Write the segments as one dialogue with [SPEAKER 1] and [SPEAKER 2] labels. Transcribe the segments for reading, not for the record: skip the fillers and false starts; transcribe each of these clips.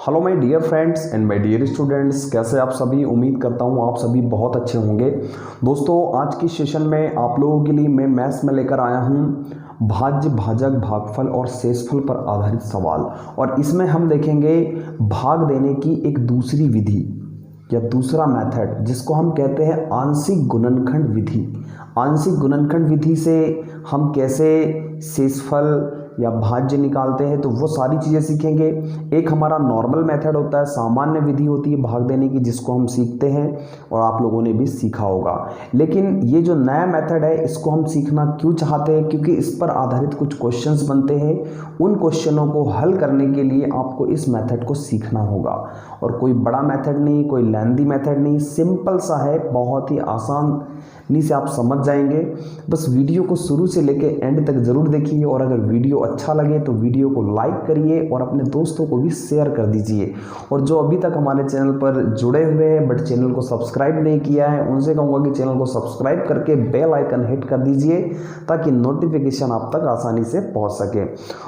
[SPEAKER 1] Hello my dear friends and my dear students, कैसे आप सभी। उम्मीद करता हूँ आप सभी बहुत अच्छे होंगे। दोस्तों, आज की सेशन में आप लोगों के लिए मैं मैथ्स में लेकर आया हूँ भाज्य, भाजक, भागफल और शेषफल पर आधारित सवाल। और इसमें हम देखेंगे भाग देने की एक दूसरी विधि या दूसरा मेथड, जिसको हम कहते हैं आंशिक गुणनखंड विधि। आंशिक गुणनखंड विधि से हम कैसे शेषफल या भाज्य निकालते हैं, तो वो सारी चीज़ें सीखेंगे। एक हमारा नॉर्मल मेथड होता है, सामान्य विधि होती है भाग देने की, जिसको हम सीखते हैं और आप लोगों ने भी सीखा होगा। लेकिन ये जो नया मेथड है, इसको हम सीखना क्यों चाहते हैं? क्योंकि इस पर आधारित कुछ क्वेश्चंस बनते हैं। उन क्वेश्चनों को हल करने के लिए आपको इस मेथड को सीखना होगा। और कोई बड़ा मेथड नहीं, कोई लेंदी मेथड नहीं, सिंपल सा है, बहुत ही आसानी से आप समझ जाएंगे। बस वीडियो को शुरू से लेके एंड तक ज़रूर देखिए, और अगर वीडियो अच्छा लगे तो वीडियो को लाइक करिए और अपने दोस्तों को भी शेयर कर दीजिए। और जो अभी तक हमारे चैनल पर जुड़े हुए हैं बट चैनल को सब्सक्राइब नहीं किया है, उनसे कहूँगा कि चैनल को सब्सक्राइब करके बेल आइकन हिट कर दीजिए, ताकि नोटिफिकेशन आप तक आसानी से पहुँच सके।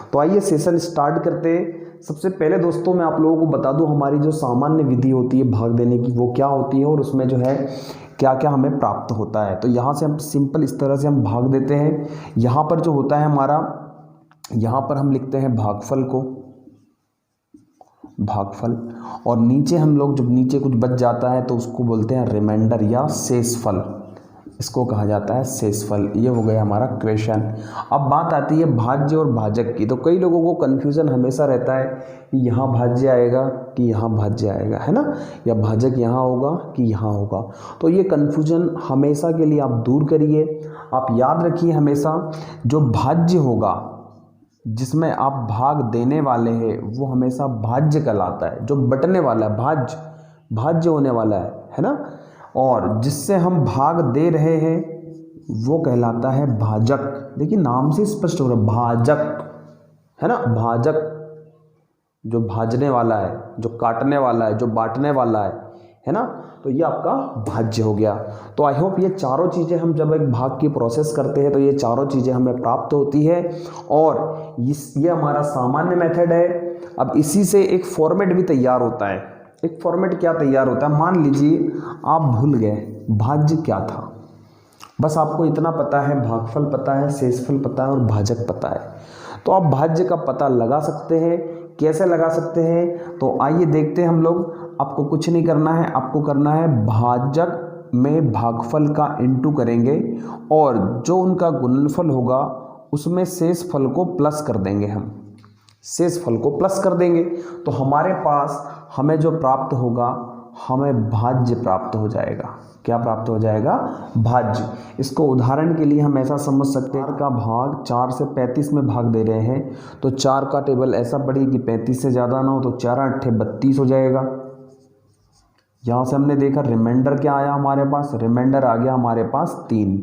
[SPEAKER 1] तो आइए सेशन स्टार्ट करते। सबसे पहले दोस्तों, मैं आप लोगों को बता दूं, हमारी जो सामान्य विधि होती है भाग देने की, वो क्या होती है और उसमें जो है क्या क्या हमें प्राप्त होता है। तो यहाँ से हम सिंपल इस तरह से हम भाग देते हैं। यहाँ पर जो होता है हमारा, यहाँ पर हम लिखते हैं भागफल को, भागफल, और नीचे हम लोग जब नीचे कुछ बच जाता है तो उसको बोलते हैं रिमाइंडर या शेषफल। इसको कहा जाता है शेषफल। ये हो गया हमारा क्वेश्चन। अब बात आती है भाज्य और भाजक की। तो कई लोगों को कन्फ्यूज़न हमेशा रहता है कि यहाँ भाज्य आएगा कि यहाँ भाज्य आएगा, है ना, या भाजक यहाँ होगा कि यहाँ होगा। तो ये कन्फ्यूज़न हमेशा के लिए आप दूर करिए। आप याद रखिए, हमेशा जो भाज्य होगा, जिसमें आप भाग देने वाले हैं, वो हमेशा भाज्य कहलाता है। जो बटने वाला है, भाज्य होने वाला है ना। और जिससे हम भाग दे रहे हैं वो कहलाता है भाजक। देखिए नाम से स्पष्ट हो रहा है, भाजक, है ना। भाजक जो भाजने वाला है, जो काटने वाला है, जो बांटने वाला है ना। तो ये आपका भाज्य हो गया। तो आई होप ये चारों चीज़ें हम जब एक भाग की प्रोसेस करते हैं तो ये चारों चीज़ें हमें प्राप्त होती है। और ये हमारा सामान्य मेथड है। अब इसी से एक फॉर्मेट भी तैयार होता है। एक फॉर्मेट क्या तैयार होता है? मान लीजिए आप भूल गए भाज्य क्या था, बस आपको इतना पता है, भागफल पता है, शेषफल पता है और भाजक पता है। तो आप भाज्य का पता लगा सकते हैं। कैसे लगा सकते हैं? तो आइए देखते हैं हम लोग। आपको कुछ नहीं करना है, आपको करना है भाजक में भागफल का इंटू करेंगे, और जो उनका गुणनफल होगा उसमें शेषफल को प्लस कर देंगे। हम शेषफल को प्लस कर देंगे तो हमारे पास हमें जो प्राप्त होगा, हमें भाज्य प्राप्त हो जाएगा। क्या प्राप्त हो जाएगा? भाज्य। इसको उदाहरण के लिए हम ऐसा समझ सकते हैं, 4 का भाग 4 से 35 में भाग दे रहे हैं, तो 4 का टेबल ऐसा पढ़िए कि 35 से ज़्यादा ना हो, तो 4 8 32 हो जाएगा। यहाँ से हमने देखा रिमाइंडर क्या आया हमारे पास, रिमाइंडर आ गया हमारे पास 3,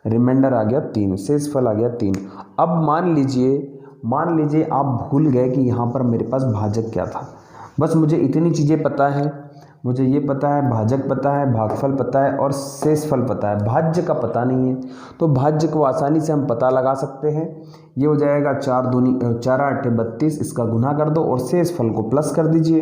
[SPEAKER 1] रिमाइंडर आ गया 3, शेषफल आ गया 3। अब मान लीजिए आप भूल गए कि यहाँ पर मेरे पास भाजक क्या था। बस मुझे इतनी चीज़ें पता है, मुझे ये पता है, भाजक पता है, भागफल पता है और शेषफल पता है, भाज्य का पता नहीं है। तो भाज्य को आसानी से हम पता लगा सकते हैं। ये हो जाएगा 4 दूनी 4 8 32, इसका गुना कर दो और शेषफल को प्लस कर दीजिए।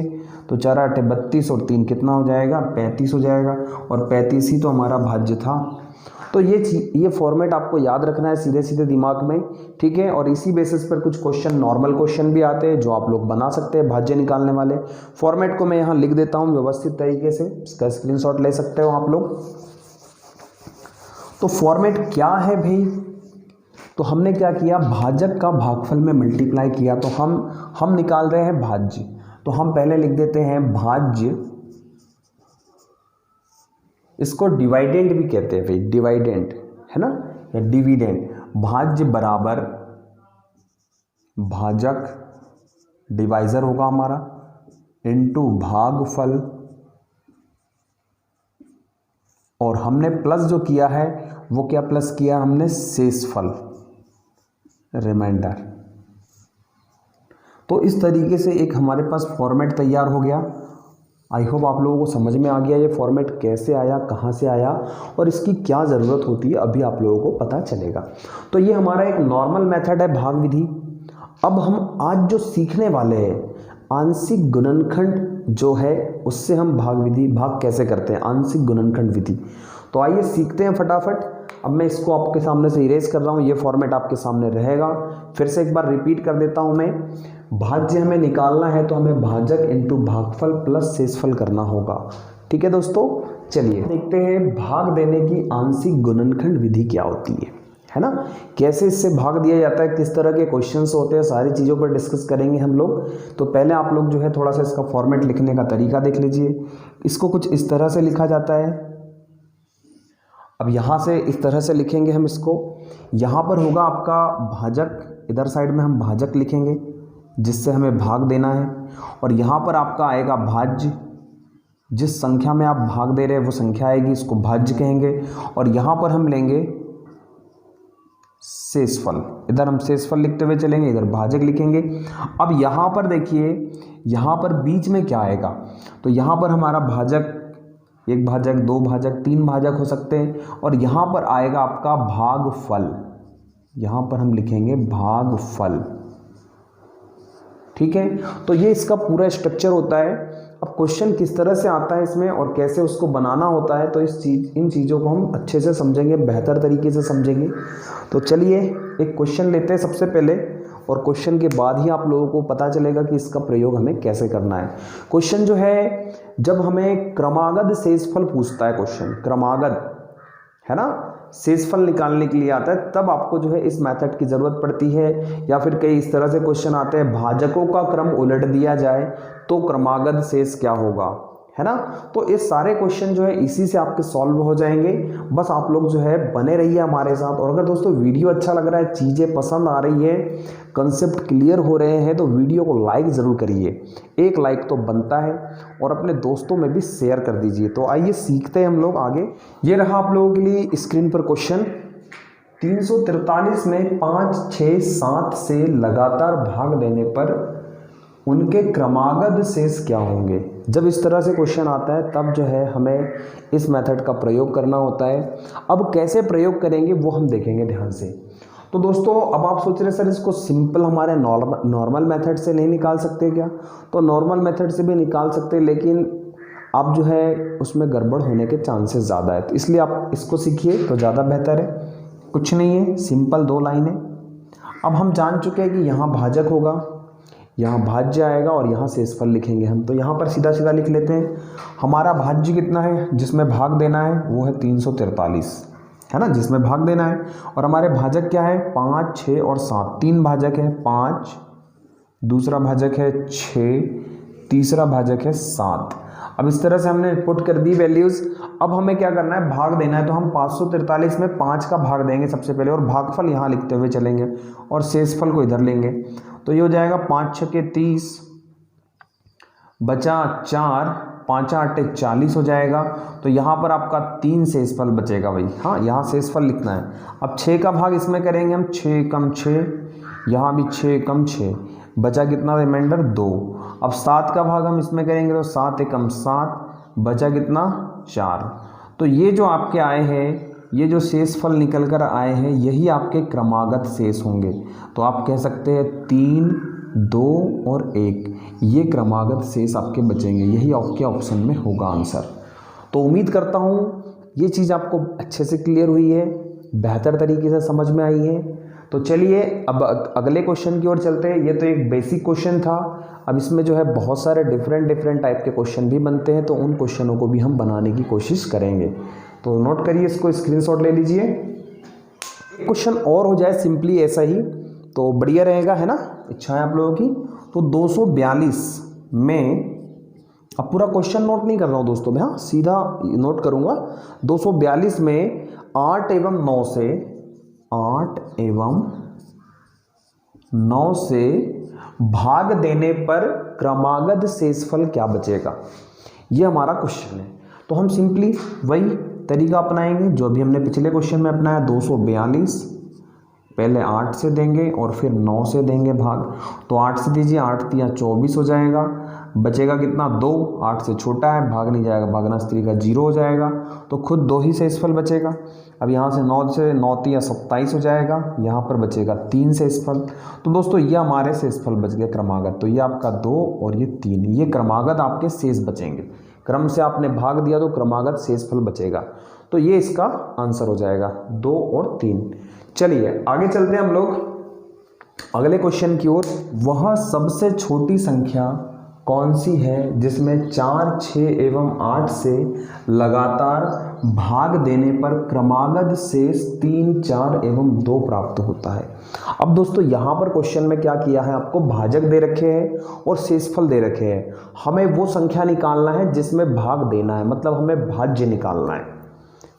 [SPEAKER 1] तो 4 8 32 और 3 कितना हो जाएगा? 35 हो जाएगा। और 35 ही तो हमारा भाज्य था। तो ये फॉर्मेट आपको याद रखना है सीधे सीधे दिमाग में, ठीक है। और इसी बेसिस पर कुछ क्वेश्चन, नॉर्मल क्वेश्चन भी आते हैं जो आप लोग बना सकते हैं भाज्य निकालने वाले। फॉर्मेट को मैं यहाँ लिख देता हूँ व्यवस्थित तरीके से, इसका स्क्रीनशॉट ले सकते हो आप लोग। तो फॉर्मेट क्या है भाई? तो हमने क्या किया, भाजक का भागफल में मल्टीप्लाई किया, तो हम निकाल रहे हैं भाज्य। तो हम पहले लिख देते हैं भाज्य, इसको डिवाइडेंड भी कहते हैं भाई, डिवाइडेंड, है ना, या डिविडेंड। भाज्य बराबर भाजक, डिवाइजर होगा हमारा, इनटू भागफल, और हमने प्लस जो किया है वो क्या प्लस किया हमने? शेषफल, रिमाइंडर। तो इस तरीके से एक हमारे पास फॉर्मेट तैयार हो गया। आई होप आप लोगों को समझ में आ गया ये फॉर्मेट कैसे आया, कहाँ से आया और इसकी क्या ज़रूरत होती है, अभी आप लोगों को पता चलेगा। तो ये हमारा एक नॉर्मल मेथड है भाग विधि। अब हम आज जो सीखने वाले हैं, आंशिक गुणनखंड जो है उससे हम भाग कैसे करते हैं, आंशिक गुणनखंड विधि। तो आइए सीखते हैं फटाफट। अब मैं इसको आपके सामने से इरेज कर रहा हूँ, ये फॉर्मेट आपके सामने रहेगा। फिर से एक बार रिपीट कर देता हूँ मैं। भाज्य हमें निकालना है तो हमें भाजक इंटू भागफल प्लस शेषफल करना होगा। ठीक है दोस्तों, चलिए देखते हैं भाग देने की आंशिक गुणनखंड विधि क्या होती है ना, कैसे इससे भाग दिया जाता है, किस तरह के क्वेश्चंस होते हैं, सारी चीज़ों पर डिस्कस करेंगे हम लोग। तो पहले आप लोग जो है थोड़ा सा इसका फॉर्मेट लिखने का तरीका देख लीजिए। इसको कुछ इस तरह से लिखा जाता है। अब यहाँ से इस तरह से लिखेंगे हम इसको। यहाँ पर होगा आपका भाजक, इधर साइड में हम भाजक लिखेंगे जिससे हमें भाग देना है, और यहाँ पर आपका आएगा भाज्य, जिस संख्या में आप भाग दे रहे हैं वो संख्या आएगी, इसको भाज्य कहेंगे। और यहाँ पर हम लेंगे शेषफल, इधर हम शेषफल लिखते हुए चलेंगे, इधर भाजक लिखेंगे। अब यहाँ पर देखिए, यहाँ पर बीच में क्या आएगा, तो यहाँ पर हमारा भाजक, एक भाजक, दो भाजक, तीन भाजक हो सकते हैं, और यहाँ पर आएगा आपका भागफल, यहाँ पर हम लिखेंगे भागफल। ठीक है, तो ये इसका पूरा स्ट्रक्चर होता है। अब क्वेश्चन किस तरह से आता है इसमें और कैसे उसको बनाना होता है, तो इन चीज़ों को हम अच्छे से समझेंगे, बेहतर तरीके से समझेंगे। तो चलिए एक क्वेश्चन लेते हैं सबसे पहले, और क्वेश्चन के बाद ही आप लोगों को पता चलेगा कि इसका प्रयोग हमें कैसे करना है। क्वेश्चन जो है, जब हमें क्रमागत शेषफल पूछता है, क्वेश्चन क्रमागत है ना, शेषफल निकालने के लिए आता है, तब आपको जो है इस मेथड की ज़रूरत पड़ती है। या फिर कई इस तरह से क्वेश्चन आते हैं, भाजकों का क्रम उलट दिया जाए तो क्रमागत शेष क्या होगा, है ना। तो ये सारे क्वेश्चन जो है इसी से आपके सॉल्व हो जाएंगे। बस आप लोग जो है बने रहिए हमारे साथ। और अगर दोस्तों वीडियो अच्छा लग रहा है, चीज़ें पसंद आ रही है, कंसेप्ट क्लियर हो रहे हैं, तो वीडियो को लाइक ज़रूर करिए। एक लाइक तो बनता है, और अपने दोस्तों में भी शेयर कर दीजिए। तो आइए सीखते हैं हम लोग आगे। ये रहा आप लोगों के लिए स्क्रीन पर क्वेश्चन। 343 में 5, 6, 7 से लगातार भाग देने पर उनके क्रमागत शेष क्या होंगे। जब इस तरह से क्वेश्चन आता है तब जो है हमें इस मेथड का प्रयोग करना होता है। अब कैसे प्रयोग करेंगे वो हम देखेंगे ध्यान से। तो दोस्तों अब आप सोच रहे सर इसको सिंपल हमारे नॉर्मल मेथड से नहीं निकाल सकते क्या, तो नॉर्मल मेथड से भी निकाल सकते, लेकिन आप जो है उसमें गड़बड़ होने के चांसेस ज़्यादा है, तो इसलिए आप इसको सीखिए तो ज़्यादा बेहतर है। कुछ नहीं है, सिंपल 2 लाइनें। अब हम जान चुके हैं कि यहाँ भाजक होगा, यहाँ भाज्य आएगा, और यहाँ शेषफल लिखेंगे हम। तो यहाँ पर सीधा सीधा लिख लेते हैं। हमारा भाज्य कितना है जिसमें भाग देना है, वो है 343, है ना, जिसमें भाग देना है। और हमारे भाजक क्या है, 5, 6 और 7, 3 भाजक है, 5, दूसरा भाजक है 6, तीसरा भाजक है 7। अब इस तरह से हमने पुट कर दी वैल्यूज़। अब हमें क्या करना है, भाग देना है। तो हम 543 में 5 का भाग देंगे सबसे पहले, और भागफल यहाँ लिखते हुए चलेंगे, और शेषफल को इधर लेंगे। तो ये हो जाएगा 5 6 30, बचा 4, 5 8 40 हो जाएगा। तो यहाँ पर आपका 3 शेषफल बचेगा भाई। हाँ, यहाँ शेषफल लिखना है। अब 6 का भाग इसमें करेंगे हम, 6 कम 6, यहाँ भी 6 कम 6, बचा कितना, रिमाइंडर 2। अब 7 का भाग हम इसमें करेंगे, तो 7 एकम 7, बचा कितना, 4। तो ये जो आपके आए हैं, ये जो शेषफल निकल कर आए हैं, यही आपके क्रमागत शेष होंगे। तो आप कह सकते हैं 3, 2 और 1, ये क्रमागत शेष आपके बचेंगे। यही आपके ऑप्शन में होगा आंसर। तो उम्मीद करता हूँ ये चीज़ आपको अच्छे से क्लियर हुई है, बेहतर तरीके से समझ में आई है। तो चलिए अब अगले क्वेश्चन की ओर चलते हैं। ये तो एक बेसिक क्वेश्चन था। अब इसमें जो है बहुत सारे डिफरेंट टाइप के क्वेश्चन भी बनते हैं, तो उन क्वेश्चनों को भी हम बनाने की कोशिश करेंगे। तो नोट करिए, इसको स्क्रीनशॉट ले लीजिए। एक क्वेश्चन और हो जाए सिंपली ऐसा ही तो बढ़िया रहेगा, है ना, इच्छा है आप लोगों की। तो 242 में, अब पूरा क्वेश्चन नोट नहीं कर रहा हूँ दोस्तों मैं, हाँ सीधा नोट करूँगा। 242 में 8 एवं 9 से 8 एवं 9 से भाग देने पर क्रमागत शेषफल क्या बचेगा, ये हमारा क्वेश्चन है। तो हम सिंपली वही तरीका अपनाएंगे जो अभी हमने पिछले क्वेश्चन में अपनाया। 242 पहले 8 से देंगे और फिर 9 से देंगे भाग। तो 8 से दीजिए, 8 तिया 24 हो जाएगा, बचेगा कितना 2, 8 से छोटा है, भाग नहीं जाएगा, भागनाश तरीका 0 हो जाएगा, तो खुद 2 ही शेषफल बचेगा। अब यहाँ से 9 तिया 27 हो जाएगा, यहाँ पर बचेगा 3 शेषफल। तो दोस्तों ये हमारे शेषफल बच गए क्रमागत। तो ये आपका 2 और ये 3, ये क्रमागत आपके शेष बचेंगे। क्रम से आपने भाग दिया तो क्रमागत शेषफल बचेगा। तो ये इसका आंसर हो जाएगा 2 और 3। चलिए आगे चलते हैं हम लोग अगले क्वेश्चन की ओर। वह सबसे छोटी संख्या कौन सी है जिसमें 4, 6 एवं 8 से लगातार भाग देने पर क्रमागत शेष 3, 4 एवं 2 प्राप्त होता है। अब दोस्तों यहाँ पर क्वेश्चन में क्या किया है, आपको भाजक दे रखे हैं और शेषफल दे रखे हैं। हमें वो संख्या निकालना है जिसमें भाग देना है, मतलब हमें भाज्य निकालना है।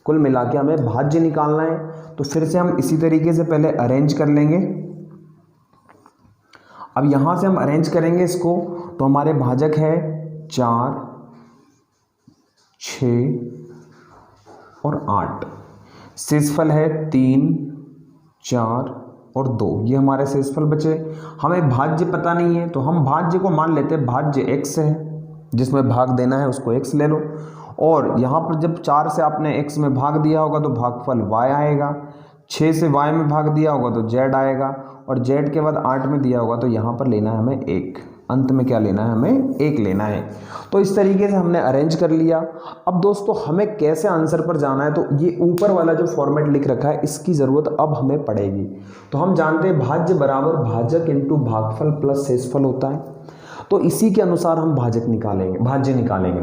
[SPEAKER 1] कुल मिला के हमें भाज्य निकालना है। तो फिर से हम इसी तरीके से पहले अरेंज कर लेंगे। अब यहाँ से हम अरेंज करेंगे इसको, तो हमारे भाजक है 4, 6 और 8, शेषफल है 3, 4 और 2, ये हमारे शेषफल बचे। हमें भाज्य पता नहीं है तो हम भाज्य को मान लेते हैं, भाज्य x है, जिसमें भाग देना है उसको x ले लो। और यहाँ पर जब 4 से आपने x में भाग दिया होगा तो भागफल y आएगा, 6 से y में भाग दिया होगा तो z आएगा, और z के बाद 8 में दिया होगा तो यहाँ पर लेना है हमें 1, अंत में क्या लेना है, हमें 1 लेना है। तो इस तरीके से हमने अरेंज कर लिया। अब दोस्तों हमें कैसे आंसर पर जाना है, तो ये ऊपर वाला जो फॉर्मेट लिख रखा है इसकी ज़रूरत अब हमें पड़ेगी। तो हम जानते हैं भाज्य बराबर भाजक इंटू भागफल प्लस शेषफल होता है, तो इसी के अनुसार हम भाज्य निकालेंगे।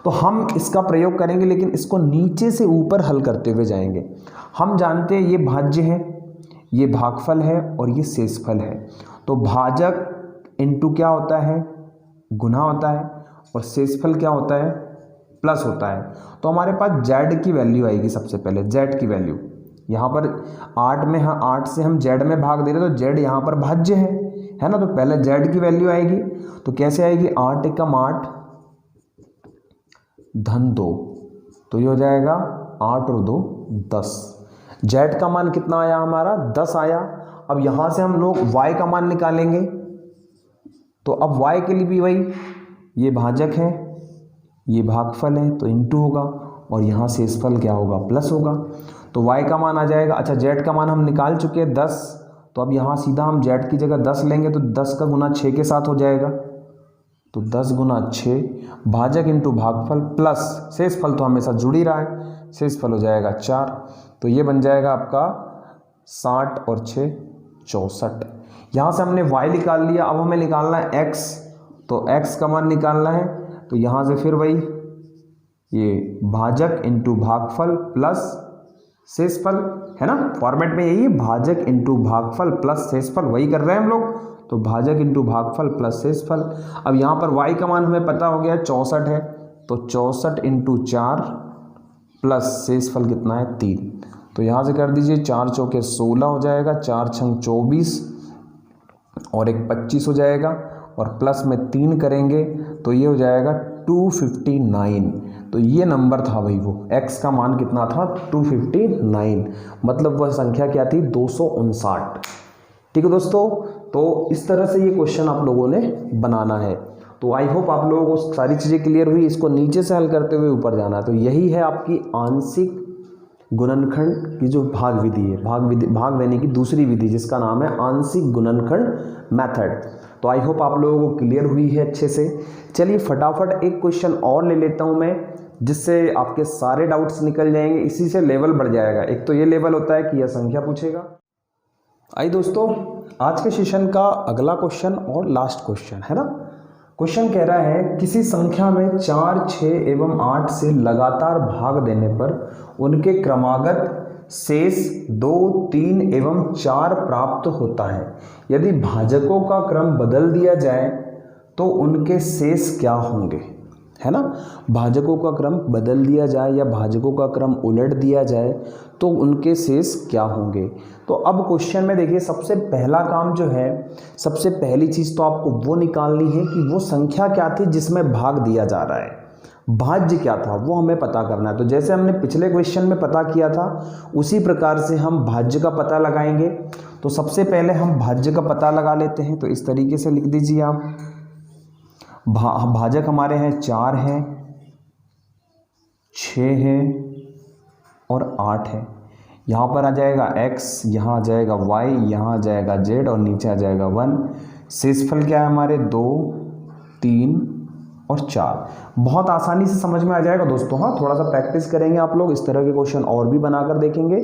[SPEAKER 1] तो हम इसका प्रयोग करेंगे, लेकिन इसको नीचे से ऊपर हल करते हुए जाएंगे। हम जानते हैं ये भाज्य है, ये भागफल है और ये शेषफल है। तो भाजक इंटू क्या होता है, गुना होता है, और शेषफल क्या होता है, प्लस होता है। तो हमारे पास z की वैल्यू आएगी। सबसे पहले z की वैल्यू यहाँ पर 8 में, हाँ 8 से हम z में भाग दे रहे हैं तो z यहाँ पर भाज्य है ना। तो पहले z की वैल्यू आएगी, तो कैसे आएगी, 8 एकम 8 धन 2, तो ये हो जाएगा 8 और 2 10। z का मान कितना आया हमारा, 10 आया। अब यहाँ से हम लोग y का मान निकालेंगे। तो अब y के लिए भी वही, ये भाजक है, ये भागफल है, तो इंटू होगा, और यहाँ शेषफल क्या होगा, प्लस होगा। तो y का मान आ जाएगा। अच्छा z का मान हम निकाल चुके हैं 10, तो अब यहाँ सीधा हम z की जगह 10 लेंगे, तो 10 का गुना 6 के साथ हो जाएगा। तो 10 गुना 6 भाजक इंटू भागफल प्लस शेषफल, तो हमेशा जुड़ ही रहा है, शेषफल हो जाएगा 4। तो ये बन जाएगा आपका 60 और 6 64। यहाँ से हमने y निकाल लिया। अब हमें निकालना है x, तो x का मान निकालना है। तो यहाँ से फिर वही, ये भाजक इंटू भागफल प्लस शेषफल है ना, फॉर्मेट में यही है, भाजक इंटू भागफल प्लस शेषफल, वही कर रहे हैं हम लोग। तो भाजक इंटू भागफल प्लस शेषफल। अब यहाँ पर y का मान हमें पता हो गया 64 है, तो 64 इंटू 4 प्लस शेषफल कितना है 3। तो यहाँ से कर दीजिए, 4 चौके 16 हो जाएगा, 4 छंग 24 और एक 25 हो जाएगा, और प्लस में 3 करेंगे तो ये हो जाएगा 259। तो ये नंबर था भाई, वो x का मान कितना था 259, मतलब वह संख्या क्या थी 259। ठीक है दोस्तों, तो इस तरह से ये क्वेश्चन आप लोगों ने बनाना है। तो आई होप आप लोगों को सारी चीज़ें क्लियर हुई। इसको नीचे से हल करते हुए ऊपर जाना है। तो यही है आपकी आंशिक गुणनखंड की जो भाग विधि है, भाग देने की दूसरी विधि, जिसका नाम है आंशिक गुणनखंड मेथड। तो आई होप आप लोगों को क्लियर हुई है अच्छे से। चलिए फटाफट एक क्वेश्चन और ले लेता हूं मैं, जिससे आपके सारे डाउट्स निकल जाएंगे, इसी से लेवल बढ़ जाएगा। एक तो ये लेवल होता है कि यह संख्या पूछेगा। आइए दोस्तों, आज के सेशन का अगला क्वेश्चन और लास्ट क्वेश्चन है ना। क्वेश्चन कह रहा है किसी संख्या में 4, 6 एवं 8 से लगातार भाग देने पर उनके क्रमागत शेष 2, 3 एवं 4 प्राप्त होता है। यदि भाजकों का क्रम बदल दिया जाए तो उनके शेष क्या होंगे, है ना। भाजकों का क्रम बदल दिया जाए या भाजकों का क्रम उलट दिया जाए तो उनके शेष क्या होंगे। तो अब क्वेश्चन में देखिए, सबसे पहला काम जो है, सबसे पहली चीज़ तो आपको वो निकालनी है कि वो संख्या क्या थी जिसमें भाग दिया जा रहा है, भाज्य क्या था वो हमें पता करना है। तो जैसे हमने पिछले क्वेश्चन में पता किया था उसी प्रकार से हम भाज्य का पता लगाएंगे। तो सबसे पहले हम भाज्य का पता लगा लेते हैं। तो इस तरीके से लिख दीजिए आप, भाजक हमारे हैं 4 है, 6 है और 8 है। यहाँ पर आ जाएगा x, यहाँ आ जाएगा y, यहाँ आ जाएगा z और नीचे आ जाएगा 1। शेषफल क्या है हमारे 2, 3 और 4। बहुत आसानी से समझ में आ जाएगा दोस्तों। हाँ, थोड़ा सा प्रैक्टिस करेंगे आप लोग, इस तरह के क्वेश्चन और भी बनाकर देखेंगे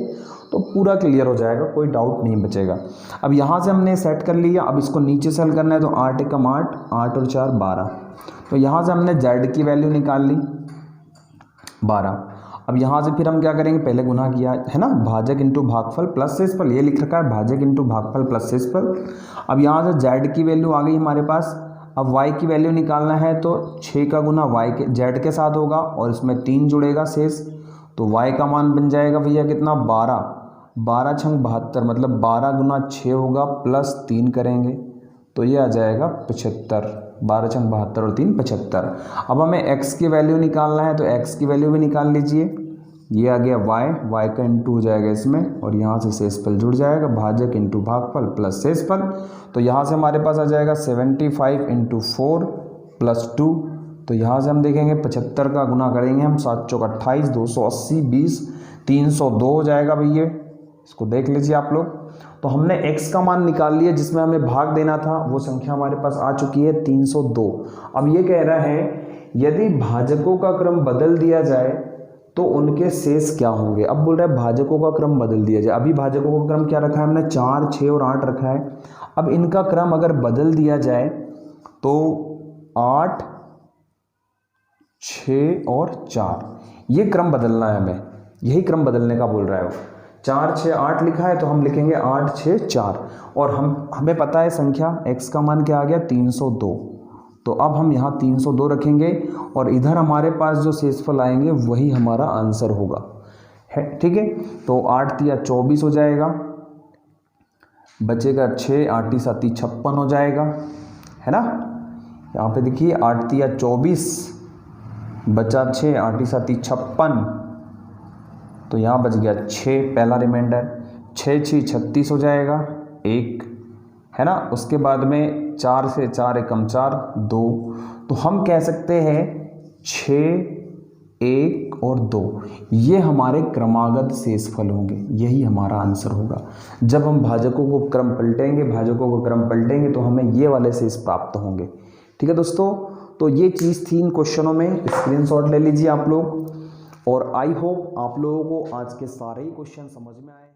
[SPEAKER 1] तो पूरा क्लियर हो जाएगा, कोई डाउट नहीं बचेगा। अब यहाँ से हमने सेट कर लिया, अब इसको नीचे से हल करना है। तो 8 एकम 8, 8 और 4 12। तो यहाँ से हमने z की वैल्यू निकाल ली 12। अब यहाँ से फिर हम क्या करेंगे, पहले गुना किया है ना, भाजक इंटू भागफल प्लस शेषफल, ये लिख रखा है भाजक इंटू भागफल प्लस शेषफल। अब यहाँ से z की वैल्यू आ गई हमारे पास। अब y की वैल्यू निकालना है तो 6 का गुना z के साथ होगा और इसमें 3 जुड़ेगा शेष, तो y का मान बन जाएगा भैया कितना 12। 12 छंग 72, मतलब 12 गुना 6 होगा प्लस 3 करेंगे तो ये आ जाएगा 75। 12 छंग 72 और 3 75। अब हमें x की वैल्यू निकालना है तो x की वैल्यू भी निकाल लीजिए। ये आ गया y का इंटू हो जाएगा इसमें और यहाँ से शेषफल जुड़ जाएगा, भाजक इंटू भागफल प्लस शेषफल। तो यहाँ से हमारे पास आ जाएगा 75 इंटू 4 प्लस 2। तो यहाँ से हम देखेंगे 75 का गुना करेंगे हम, 7 चौक 28, 280, 20, 302 हो जाएगा भैया। इसको देख लीजिए आप लोग। तो हमने x का मान निकाल लिया, जिसमें हमें भाग देना था, वो संख्या हमारे पास आ चुकी है 302। अब ये कह रहा है यदि भाजकों का क्रम बदल दिया जाए तो उनके शेष क्या होंगे। अब बोल रहा है भाजकों का क्रम बदल दिया जाए। अभी भाजकों का क्रम क्या रखा है हमने, 4, 6 और 8 रखा है। अब इनका क्रम अगर बदल दिया जाए तो 8, 6 और 4, ये क्रम बदलना है हमें, यही क्रम बदलने का बोल रहा है वो। 4, 6, 8 लिखा है तो हम लिखेंगे 8, 6, 4 और हमें पता है संख्या x का मान क्या आ गया 302। तो अब हम यहाँ 302 रखेंगे और इधर हमारे पास जो शेषफल आएंगे वही हमारा आंसर होगा, है ठीक है। तो 8 तिया 24 हो जाएगा, बचेगा 6, 8 7 56 हो जाएगा, है ना। यहाँ पे देखिए 8 तिया 24 बचा 6, 8 7 56, तो यहाँ बच गया 6 पहला रिमाइंडर। 6 6 36 हो जाएगा 1, है ना। उसके बाद में 4 से 4 एकम 4, 2। तो हम कह सकते हैं 6, 1 और 2 ये हमारे क्रमागत शेषफल होंगे, यही हमारा आंसर होगा। जब हम भाजकों को क्रम पलटेंगे तो हमें ये वाले शेष प्राप्त होंगे। ठीक है दोस्तों, तो ये चीज़ थी इन क्वेश्चनों में, स्क्रीनशॉट ले लीजिए आप लोग। और आई होप आप लोगों को आज के सारे ही क्वेश्चन समझ में आए।